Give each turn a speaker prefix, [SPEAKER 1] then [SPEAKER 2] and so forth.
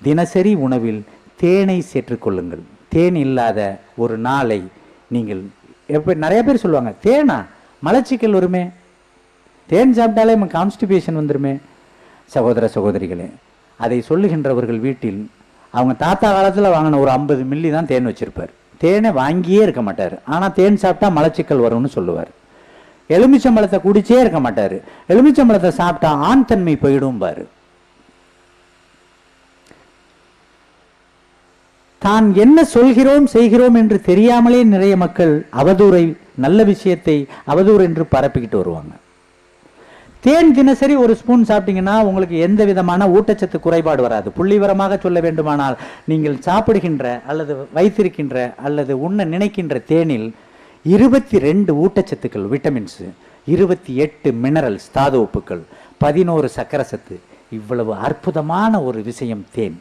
[SPEAKER 1] தினசரி உணவில் தேனை சேர்த்துக்கொள்ளுங்கள். தேன் இல்லாத ஒரு நாளை நீங்கள் நிறைய பேர் சொல்லுவாங்க, தேனா மலச்சிக்கல் வருமே, தேன் சாப்பிட்டாலே நம்ம கான்ஸ்டிபேஷன் வந்துருமே. சகோதர சகோதரிகளே, அதை சொல்லுகின்றவர்கள் வீட்டில் அவங்க தாத்தா காலத்தில் வாங்கின ஒரு 50 மில்லி தான் தேன் வச்சிருப்பார். தேனை வாங்கியே இருக்க மாட்டார். ஆனால் தேன் சாப்பிட்டா மலச்சிக்கல் வரும்னு சொல்லுவார். எலுமிச்சம்பழத்தை குடிச்சே இருக்க மாட்டார். எலுமிச்சம்பழத்தை சாப்பிட்டா ஆண் தன்மை போயிடும் பாரு. தான் என்ன சொல்கிறோம் செய்கிறோம் என்று தெரியாமலே நிறைய மக்கள் அவதூறை, நல்ல விஷயத்தை அவதூறு என்று பரப்பிக்கிட்டு வருவாங்க. தேன் தினசரி ஒரு ஸ்பூன் சாப்பிட்டீங்கன்னா உங்களுக்கு எந்த விதமான ஊட்டச்சத்து குறைபாடு வராது. புள்ளிவரமாக சொல்ல வேண்டுமானால், நீங்கள் சாப்பிடுகின்ற அல்லது வைத்திருக்கின்ற அல்லது உண்ண நினைக்கின்ற தேனில் 22 ஊட்டச்சத்துக்கள், விட்டமின்ஸ், 28 மினரல்ஸ், தாது உப்புக்கள், 11 சக்கர சத்து, இவ்வளவு அற்புதமான ஒரு விஷயம் தேன்.